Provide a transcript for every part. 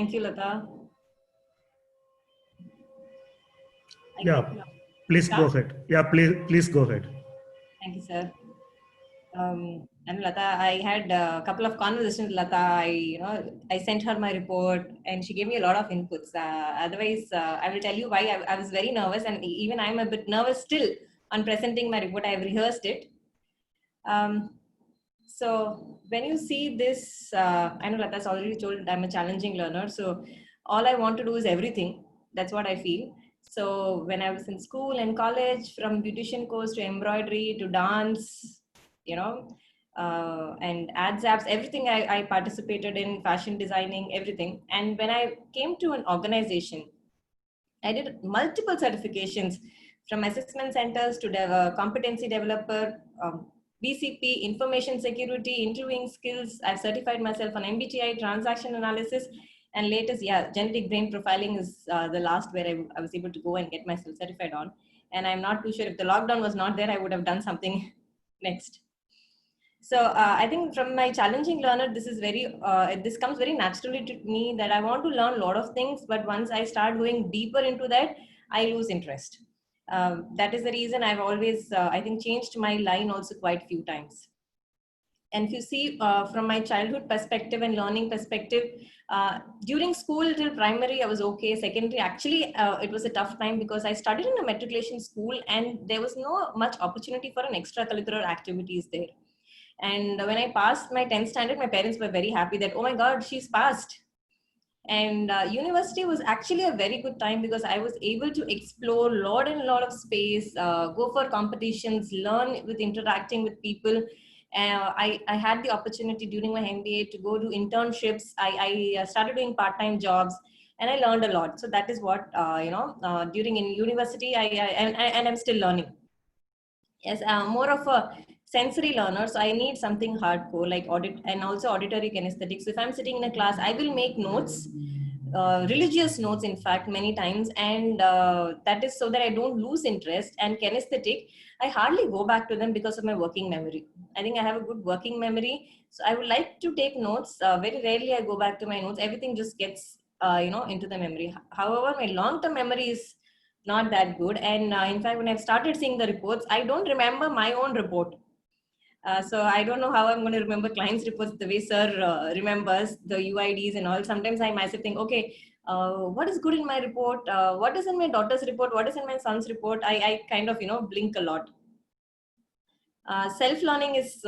Thank you, Lata. Yeah, please go ahead. Yeah, please go ahead. Thank you, sir. And Lata, I had a couple of conversations with Lata. I sent her my report, and she gave me a lot of inputs. Otherwise, I will tell you why I was very nervous, and even I'm a bit nervous still on presenting my report. I have rehearsed it. So when you see this, I know Lata's already told I'm a challenging learner. So all I want to do is everything. That's what I feel. So when I was in school and college, from beautician course to embroidery to dance, and ads apps, everything I participated in, fashion designing, everything. And when I came to an organization, I did multiple certifications from assessment centers to competency developer, BCP, information security, interviewing skills. I've certified myself on MBTI, transaction analysis, and latest, genetic brain profiling is the last where I was able to go and get myself certified on. And I'm not too sure if the lockdown was not there, I would have done something next. So I think from my challenging learner, this comes very naturally to me that I want to learn a lot of things, but once I start going deeper into that, I lose interest. That is the reason I've always, I think, changed my line also quite a few times. And if you see from my childhood perspective and learning perspective, during school till primary, I was okay. Secondary, actually, it was a tough time because I studied in a matriculation school and there was no much opportunity for an extracurricular activities there. And when I passed my 10th standard, my parents were very happy that, oh my God, she's passed. And university was actually a very good time because I was able to explore a lot of space, go for competitions, learn with interacting with people. I had the opportunity during my MBA to go to internships. I started doing part-time jobs and I learned a lot. So that is what, during in university, and I'm still learning. Yes, more of a sensory learner, so I need something hardcore like audit and also auditory kinesthetics. So if I'm sitting in a class, I will make notes, religious notes, in fact, many times, and that is so that I don't lose interest. And kinesthetic, I hardly go back to them because of my working memory. I think I have a good working memory, so I would like to take notes. Very rarely I go back to my notes. Everything just gets into the memory. However, my long-term memory is not that good. And in fact, when I've started seeing the reports, I don't remember my own report. So I don't know how I'm going to remember clients' reports the way Sir remembers the UIDs and all. Sometimes I myself think, okay, what is good in my report? What is in my daughter's report? What is in my son's report? I kind of, blink a lot. Self-learning is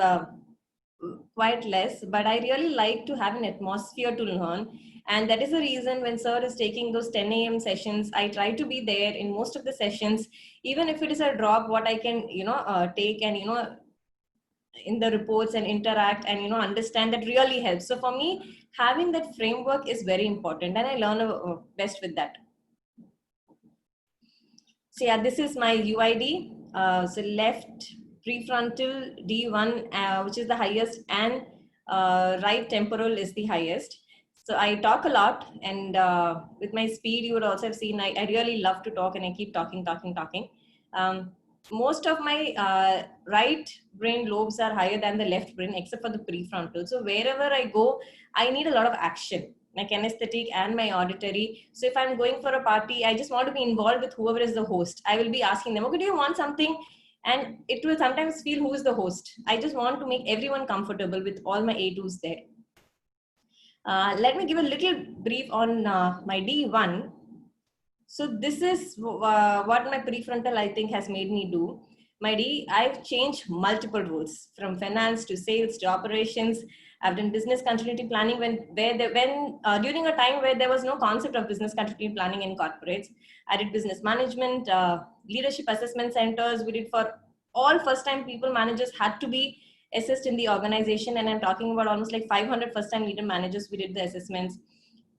quite less, but I really like to have an atmosphere to learn. And that is the reason when Sir is taking those 10 a.m. sessions, I try to be there in most of the sessions, even if it is a drop, what I can, take and, in the reports and interact and, understand, that really helps. So for me, having that framework is very important and I learn best with that. So yeah, this is my UID. So left prefrontal D1, which is the highest, and right temporal is the highest. So I talk a lot, and with my speed, you would also have seen I really love to talk, and I keep talking. Most of my right brain lobes are higher than the left brain, except for the prefrontal. So wherever I go, I need a lot of action, my kinesthetic and my auditory. So if I'm going for a party, I just want to be involved with whoever is the host. I will be asking them, okay, do you want something? And it will sometimes feel who is the host. I just want to make everyone comfortable with all my A2s there. Let me give a little brief on my D1. So this is what my prefrontal, I think, has made me do. My D, I've changed multiple roles from finance to sales to operations. I've done business continuity planning during a time where there was no concept of business continuity planning in corporates. I did business management, leadership assessment centers. We did for all first-time people managers had to be assessed in the organization. And I'm talking about almost like 500 first-time leader managers. We did the assessments.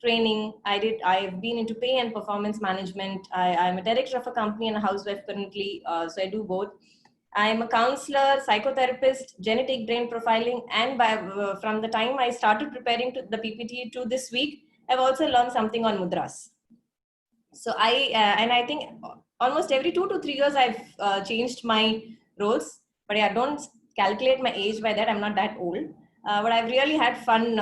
Training, I've been into pay and performance management. I'm a director of a company and a housewife currently, so I do both. I'm a counselor, psychotherapist, genetic brain profiling, and from the time I started preparing to the PPT to this week, I've also learned something on mudras. So I think almost every 2 to 3 years I've changed my roles, but I don't calculate my age by that. I'm not that old, but I've really had fun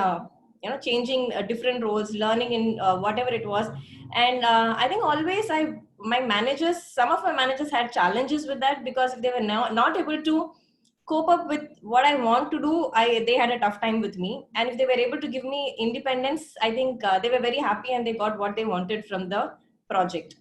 changing different roles, learning in whatever it was. And I think always some of my managers had challenges with that, because if they were not able to cope up with what I want to do, they had a tough time with me. And if they were able to give me independence, I think they were very happy and they got what they wanted from the project.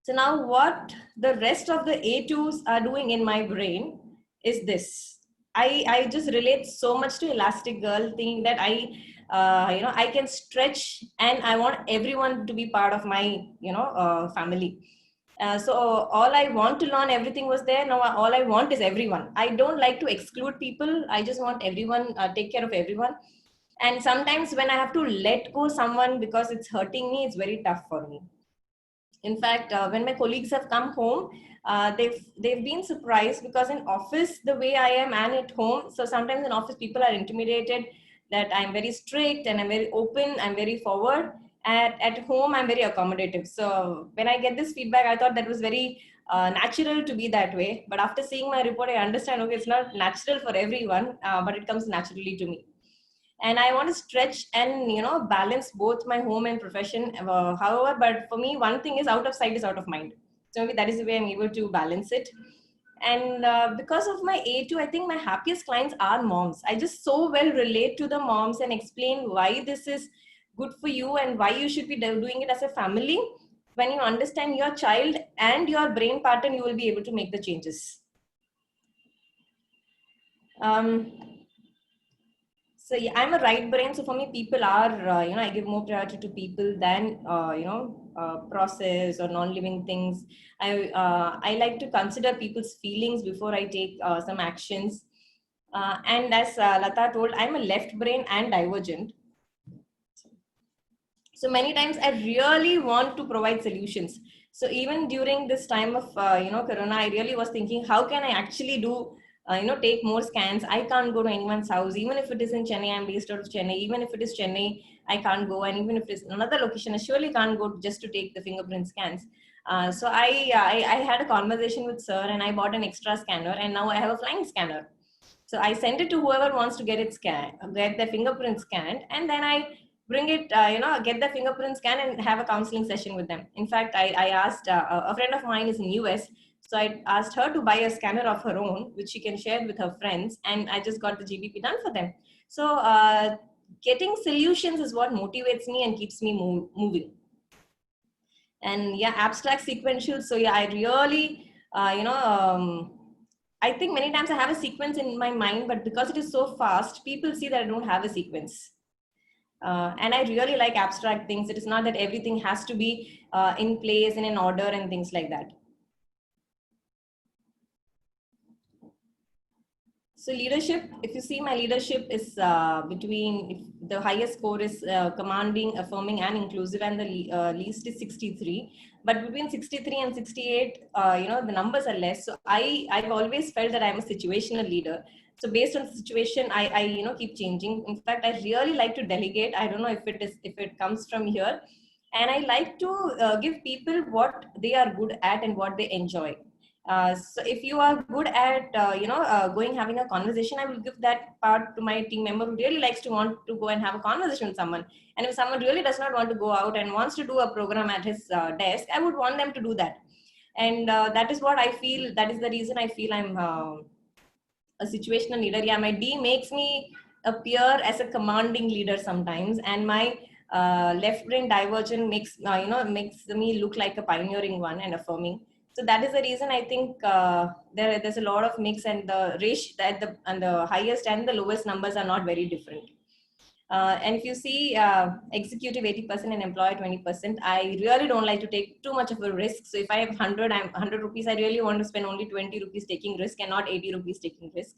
So now what the rest of the A2s are doing in my brain is this. I just relate so much to Elastic Girl, thinking that I can stretch and I want everyone to be part of my, family. So all I want to learn, everything was there. Now all I want is everyone. I don't like to exclude people. I just want everyone, take care of everyone. And sometimes when I have to let go someone because it's hurting me, it's very tough for me. In fact, when my colleagues have come home, they've been surprised, because in office the way I am and at home, so sometimes in office people are intimidated that I'm very strict and I'm very open, I'm very forward. At home I'm very accommodative. So when I get this feedback, I thought that was very natural to be that way. But after seeing my report, I understand, okay, it's not natural for everyone, but it comes naturally to me. And I want to stretch and balance both my home and profession. However, but for me, one thing is, out of sight is out of mind. So maybe that is the way I'm able to balance it. And because of my A2, I think my happiest clients are moms. I just so well relate to the moms and explain why this is good for you and why you should be doing it as a family. When you understand your child and your brain pattern, you will be able to make the changes. So yeah, I'm a right brain. So for me, people are, I give more priority to people than, process or non-living things. I like to consider people's feelings before I take some actions. And as Lata told, I'm a left brain and divergent. So many times I really want to provide solutions. So even during this time of, Corona, I really was thinking, how can I actually do, take more scans? I can't go to anyone's house, even if it is in Chennai. I'm based out of Chennai. Even if it is Chennai, I can't go. And even if it's another location, I surely can't go just to take the fingerprint scans. So I had a conversation with sir, and I bought an extra scanner, and now I have a flying scanner. So I send it to whoever wants to get get their fingerprint scanned, and then I bring it, get the fingerprint scan and have a counseling session with them. In fact, I asked, a friend of mine is in US, so I asked her to buy a scanner of her own, which she can share with her friends, and I just got the GBP done for them. So getting solutions is what motivates me and keeps me moving. And yeah, abstract sequential. So yeah, I really, I think many times I have a sequence in my mind, but because it is so fast, people see that I don't have a sequence. And I really like abstract things. It is not that everything has to be in place and in order and things like that. So leadership, if you see, my leadership is if the highest score is commanding, affirming, and inclusive, and the least is 63. But between 63 and 68, the numbers are less. So I've always felt that I'm a situational leader. So based on the situation, I keep changing. In fact, I really like to delegate. I don't know if it comes from here, and I like to give people what they are good at and what they enjoy. So if you are good at having a conversation, I will give that part to my team member who really likes to want to go and have a conversation with someone. And if someone really does not want to go out and wants to do a program at his desk, I would want them to do that. And that is what I feel. That is the reason I feel I'm a situational leader. Yeah, my D makes me appear as a commanding leader sometimes, and my left brain divergent makes me look like a pioneering one and affirming. So that is the reason I think there's a lot of mix, and the ratio and the highest and the lowest numbers are not very different. And if you see executive 80% and employer 20%, I really don't like to take too much of a risk. So if I have 100 rupees, I really want to spend only 20 rupees taking risk and not 80 rupees taking risk.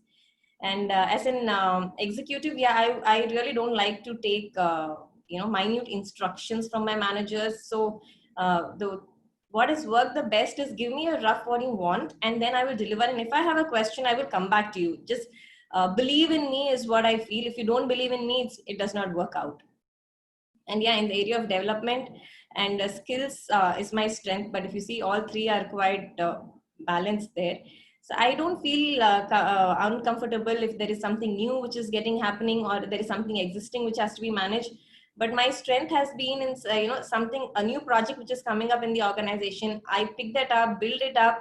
And as an executive, yeah, I really don't like to take minute instructions from my managers. So what has worked the best is give me a rough what you want, and then I will deliver. And if I have a question, I will come back to you. Just believe in me is what I feel. If you don't believe in me, it does not work out. And yeah, in the area of development and skills is my strength. But if you see, all three are quite balanced there. So I don't feel uncomfortable if there is something new which is getting happening, or there is something existing which has to be managed. But my strength has been in something, a new project which is coming up in the organization. I pick that up, build it up,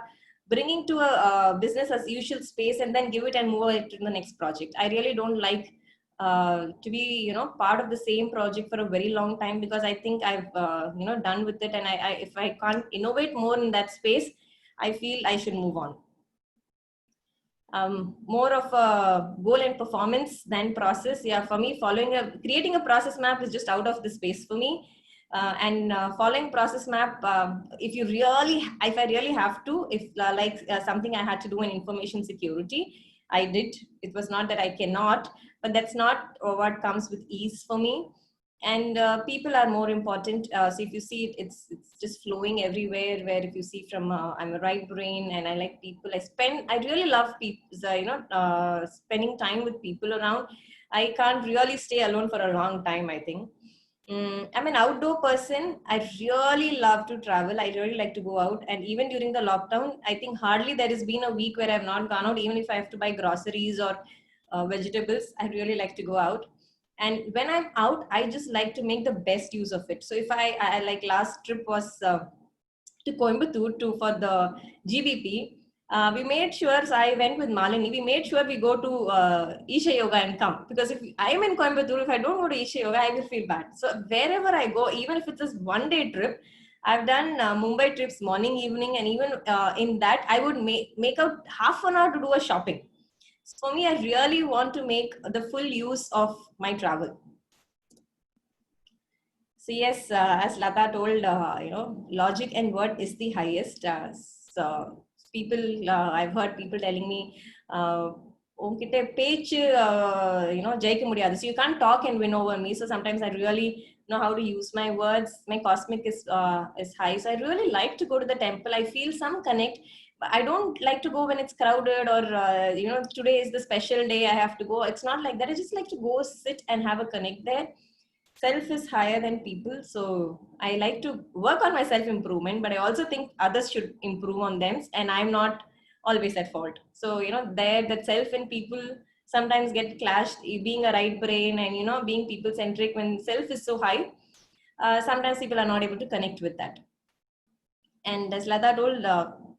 bringing to a business as usual space, and then give it and move it to the next project. I really don't like to be part of the same project for a very long time, because I think I've done with it, and I if I can't innovate more in that space, I feel I should move on. More of a goal and performance than process. Yeah, for me, creating a process map is just out of the space for me. And following process map, if I really have to, if something I had to do in information security, I did. It was not that I cannot, but that's not what comes with ease for me. And people are more important. So if you see it, it's just flowing everywhere. Where if you see from I'm a right brain, and I like people. I really love people. Spending time with people around. I can't really stay alone for a long time, I think. I'm an outdoor person. I really love to travel. I really like to go out. And even during the lockdown, I think hardly there has been a week where I've not gone out, even if I have to buy groceries or vegetables. I really like to go out. And when I'm out, I just like to make the best use of it. So if I like, last trip was to Coimbatore for the GBP. We made sure, so I went with Malini, we made sure we go to Isha Yoga and come. Because if I'm in Coimbatore, if I don't go to Isha Yoga, I will feel bad. So wherever I go, even if it's a one-day trip, I've done Mumbai trips morning, evening, and even in that, I would make out half an hour to do a shopping. So for me, I really want to make the full use of my travel. So yes, as Lata told, logic and word is the highest. So people, I've heard people telling me, page, jaika mudiyadu. So you can't talk and win over me. So sometimes I really know how to use my words. My cosmic is high. So I really like to go to the temple. I feel some connect. I don't like to go when it's crowded, or today is the special day, I have to go. It's not like that. I just like to go sit and have a connect there. Self is higher than people, so I like to work on my self improvement, but I also think others should improve on them, and I'm not always at fault. So that self and people sometimes get clashed. Being a right brain and being people centric, when self is so high, sometimes people are not able to connect with that. And as Lata told,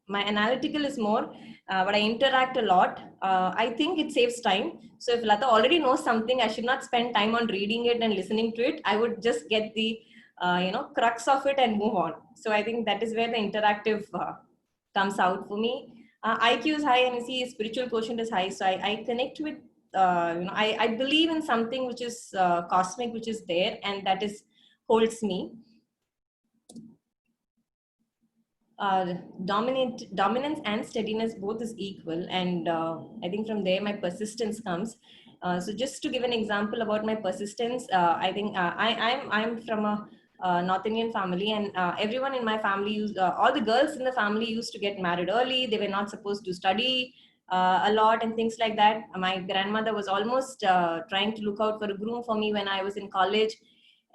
my analytical is more, but I interact a lot. I think it saves time. So if Lata already knows something, I should not spend time on reading it and listening to it. I would just get the crux of it and move on. So I think that is where the interactive comes out for me. IQ is high, and you see spiritual quotient is high. So I connect with, I believe in something which is cosmic, which is there, and that is holds me. Dominance and steadiness both is equal, and I think from there my persistence comes. So just to give an example about my persistence, I think I'm from a North Indian family, and everyone in my family all the girls in the family used to get married early. They were not supposed to study a lot and things like that. My grandmother was almost trying to look out for a groom for me when I was in college.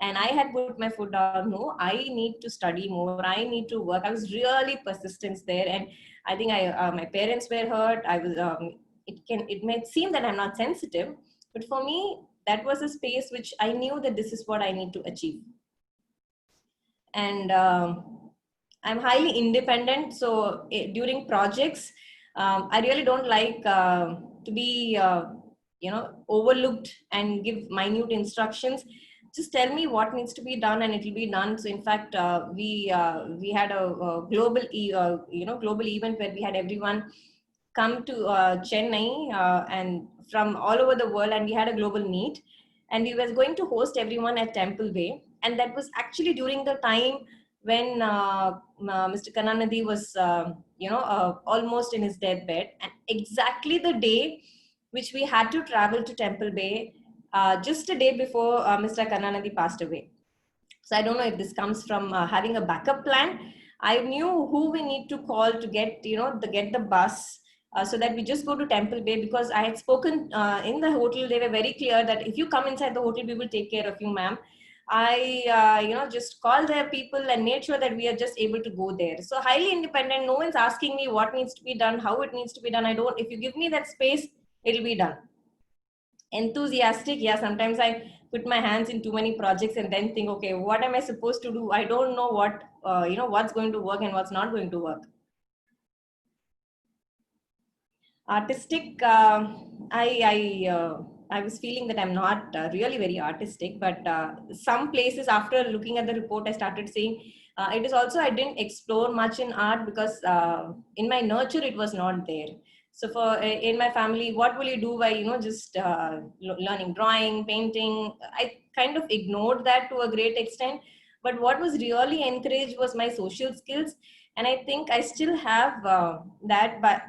And I had put my foot down. No, I need to study more. I need to work. I was really persistent there. And I think my parents were hurt. I was, it may seem that I'm not sensitive, but for me, that was a space which I knew that this is what I need to achieve. And I'm highly independent. So during projects, I really don't like to be, overlooked and give minute instructions. Just tell me what needs to be done and it will be done. So in fact, we had a global global event where we had everyone come to Chennai and from all over the world, and we had a global meet, and we were going to host everyone at Temple Bay. And that was actually during the time when Mr. Karunanidhi was almost in his deathbed, and exactly the day which we had to travel to Temple Bay, just a day before Mr. Karunanidhi passed away. So I don't know if this comes from having a backup plan. I knew who we need to call to get, get the bus, so that we just go to Temple Bay, because I had spoken in the hotel. They were very clear that if you come inside the hotel, we will take care of you, ma'am. I just called their people and made sure that we are just able to go there. So highly independent. No one's asking me what needs to be done, how it needs to be done. If you give me that space, it'll be done. Enthusiastic, yeah, sometimes I put my hands in too many projects and then think, okay, what am I supposed to do? I don't know what's going to work and what's not going to work. Artistic, I was feeling that I'm not really very artistic, but some places after looking at the report, I started saying it is also, I didn't explore much in art because in my nurture, it was not there. So in my family, what will you do by, just learning drawing, painting? I kind of ignored that to a great extent. But what was really encouraged was my social skills. And I think I still have that, but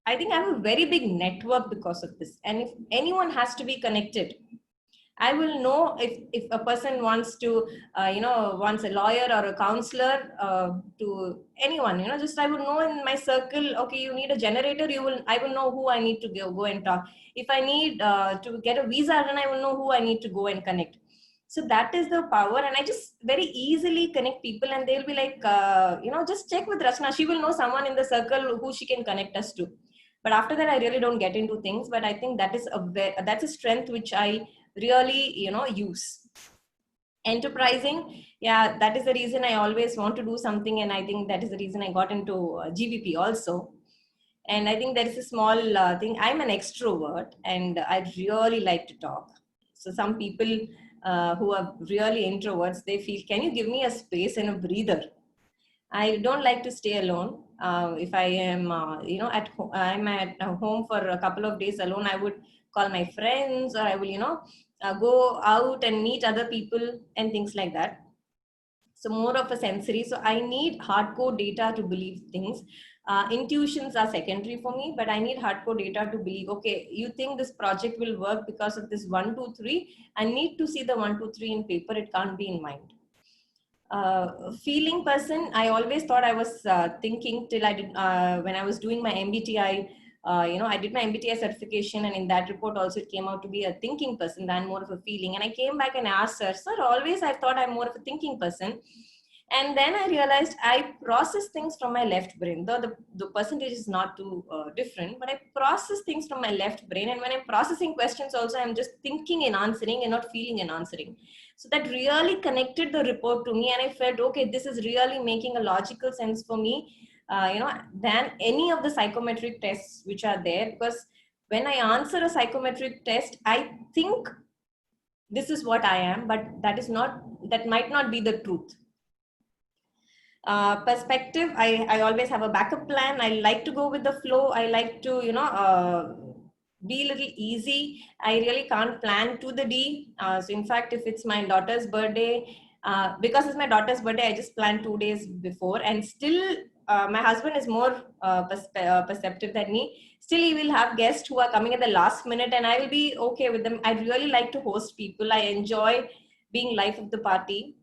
I think I have a very big network because of this. And if anyone has to be connected, I will know if a person wants to, wants a lawyer or a counselor to anyone, just I will know in my circle, okay, you need a generator, I will know who I need to go and talk. If I need to get a visa, then I will know who I need to go and connect. So that is the power. And I just very easily connect people and they'll be like, just check with Rachna. She will know someone in the circle who she can connect us to. But after that, I really don't get into things. But I think that's a strength which I really, use. Enterprising, yeah, that is the reason I always want to do something. And I think that is the reason I got into GBP also. And I think there is a small thing. I'm an extrovert and I really like to talk. So some people who are really introverts, they feel, can you give me a space and a breather? I don't like to stay alone. If I am, I'm at home for a couple of days alone, I would call my friends or I will, go out and meet other people and things like that. So more of a sensory. So I need hardcore data to believe things. Intuitions are secondary for me, but I need hardcore data to believe, okay, you think this project will work because of this 1, 2, 3. I need to see the 1, 2, 3 in paper. It can't be in mind. Feeling person, I always thought I was thinking till I did, when I was doing my MBTI, I did my MBTI certification and in that report also it came out to be a thinking person than more of a feeling. And I came back and asked her, sir, always I thought I'm more of a thinking person. And then I realized I process things from my left brain, though the percentage is not too different, but I process things from my left brain. And when I'm processing questions also, I'm just thinking and answering and not feeling and answering. So that really connected the report to me. And I felt, okay, this is really making a logical sense for me, than any of the psychometric tests which are there. Because when I answer a psychometric test, I think this is what I am, but that might not be the truth. Perspective, I always have a backup plan. I like to go with the flow. I like to, be a little easy. I really can't plan to the D. So in fact, if it's my daughter's birthday, because it's my daughter's birthday, I just plan 2 days before. And still, my husband is more perceptive than me. Still, he will have guests who are coming at the last minute and I will be okay with them. I really like to host people. I enjoy being life of the party.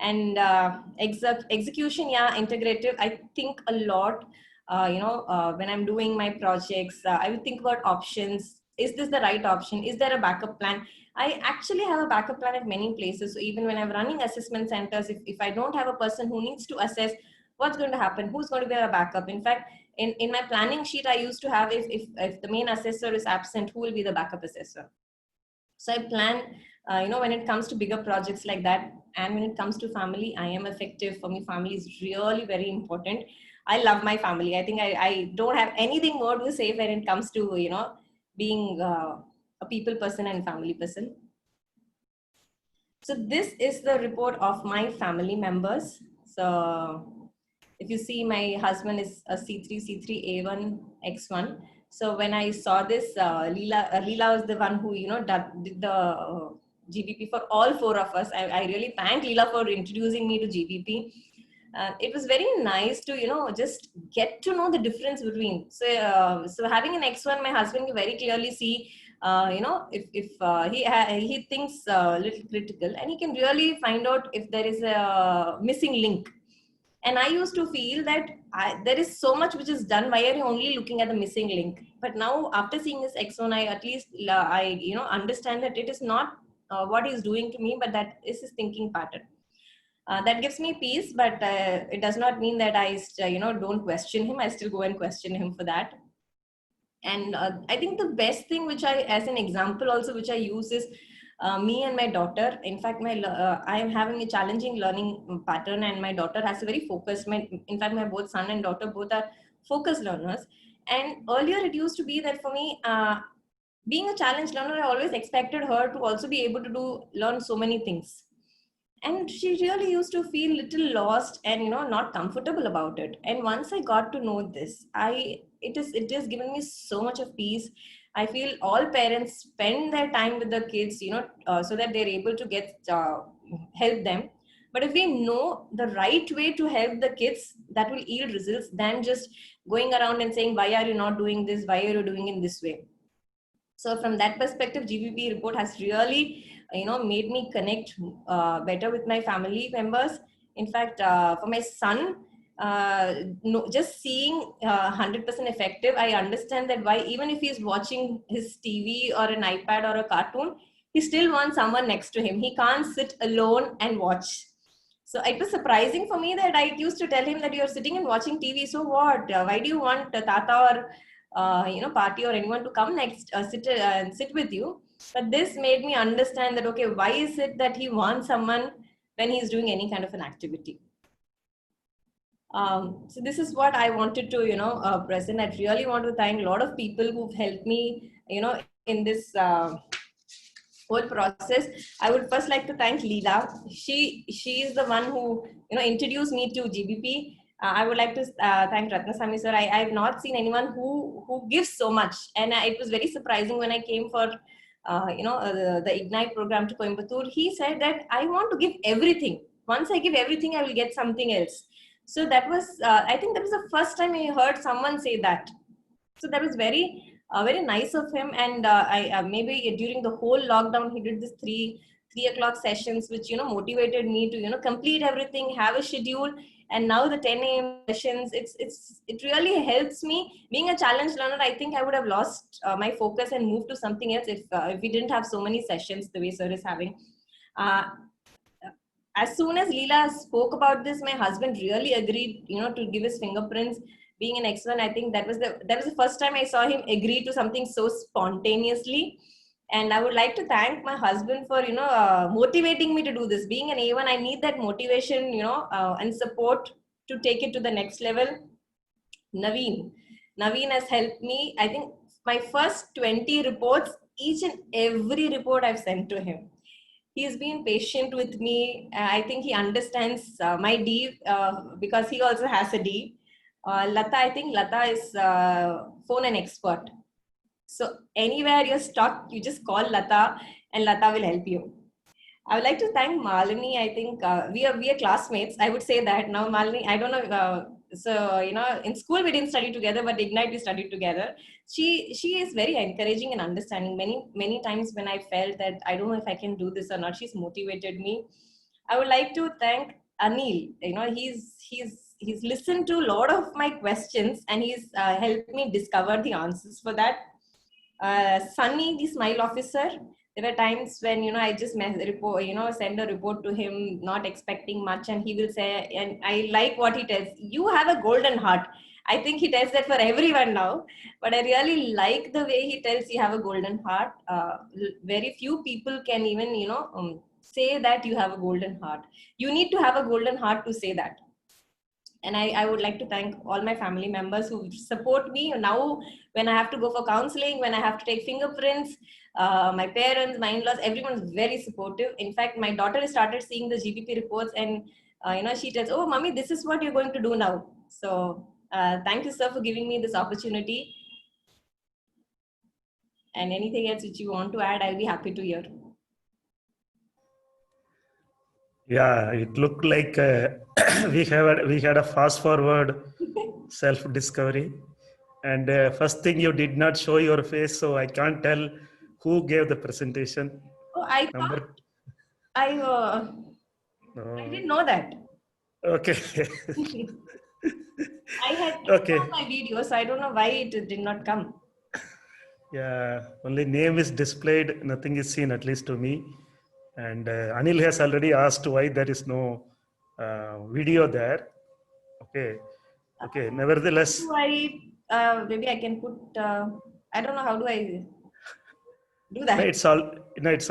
And execution, yeah, integrative. I think a lot, when I'm doing my projects, I will think about options. Is this the right option? Is there a backup plan? I actually have a backup plan at many places. So even when I'm running assessment centers, if I don't have a person who needs to assess what's going to happen, who's going to be a backup. In fact, in my planning sheet, I used to have, if the main assessor is absent, who will be the backup assessor? So I plan, when it comes to bigger projects like that, and when it comes to family, I am effective. For me, family is really very important. I love my family. I think I don't have anything more to say when it comes to, being a people person and family person. So this is the report of my family members. So if you see, my husband is a C3, C3, A1, X1. So when I saw this, Leela was the one who, did the GBP for all 4 of us. I really thank Leela for introducing me to GBP. It was very nice to, just get to know the difference between. So having an X1, my husband can very clearly see, if he thinks a little critical, and he can really find out if there is a missing link. And I used to feel that there is so much which is done. Why are you only looking at the missing link? But now after seeing this X1, I at least, understand that it is not what he's doing to me, but that is his thinking pattern. That gives me peace, but it does not mean that I, don't question him. I still go and question him for that. And I think the best thing which I, as an example also, which I use is me and my daughter. In fact, I am having a challenging learning pattern, and my daughter has a very focused. In fact, my both son and daughter both are focused learners. And earlier it used to be that for me, being a challenge learner, I always expected her to also be able to learn so many things. And she really used to feel little lost and not comfortable about it. And once I got to know this, it has given me so much of peace. I feel all parents spend their time with the kids, so that they're able to get help them. But if we know the right way to help the kids, that will yield results than just going around and saying, why are you not doing this, why are you doing in this way? So from that perspective, GBP report has really, made me connect better with my family members. In fact, for my son, no, just seeing 100% effective, I understand that why, even if he's watching his TV or an iPad or a cartoon, he still wants someone next to him. He can't sit alone and watch. So it was surprising for me that I used to tell him that you're sitting and watching TV. So what? Why do you want Tata or party or anyone to come next, sit with you? But this made me understand that, okay, why is it that he wants someone when he's doing any kind of an activity? So this is what I wanted to, present. I really want to thank a lot of people who've helped me, in this whole process. I would first like to thank Leela. She is the one who, introduced me to GBP. I would like to thank Ratnasamy sir. I have not seen anyone who gives so much, and it was very surprising when I came for the Ignite program to Coimbatore. He said that I want to give everything. Once I give everything, I will get something else. So that was, I think that was the first time I heard someone say that. So that was very nice of him. And I maybe during the whole lockdown, he did this 3 o'clock sessions, which motivated me to complete everything, have a schedule. And now the 10 a.m. sessions, it really helps me. Being a challenge learner, I think I would have lost my focus and moved to something else if we didn't have so many sessions the way sir is having. As soon as Leela spoke about this, my husband really agreed, to give his fingerprints. Being an X1, I think that was the first time I saw him agree to something so spontaneously. And I would like to thank my husband for, motivating me to do this. Being an A1, I need that motivation, and support to take it to the next level. Naveen has helped me. I think my first 20 reports, each and every report I've sent to him. He's been patient with me. I think he understands my D because he also has a D. Lata, I think Lata is phone an expert. So anywhere you're stuck, you just call Lata and Lata will help you. I would like to thank Malini. I think we are classmates. I would say that now, Malini. I don't know. So in school we didn't study together, but Ignite we studied together. She is very encouraging and understanding. Many times when I felt that I don't know if I can do this or not, she's motivated me. I would like to thank Anil. He's listened to a lot of my questions and he's helped me discover the answers for that. Sunny, the smile officer. There were times when I just send a report to him, not expecting much, and he will say, and I like what he tells. You have a golden heart. I think he tells that for everyone now, but I really like the way he tells you have a golden heart. Very few people can even say that you have a golden heart. You need to have a golden heart to say that. And I would like to thank all my family members who support me now when I have to go for counseling, when I have to take fingerprints, my parents, my in-laws, everyone's very supportive. In fact, my daughter has started seeing the GBP reports and, she tells, oh, mommy, this is what you're going to do now. So thank you, sir, for giving me this opportunity. And anything else which you want to add, I'll be happy to hear. Yeah, it looked like we had a fast forward self-discovery. And first thing, you did not show your face, so I can't tell who gave the presentation. Oh, I didn't know that. Okay. I had on my video, so I don't know why it did not come. Yeah, only name is displayed, nothing is seen, at least to me. And Anil has already asked why there is no video there. Okay. Okay. Nevertheless, Maybe I can put, I don't know, how do I do no, that? it's all, no, it's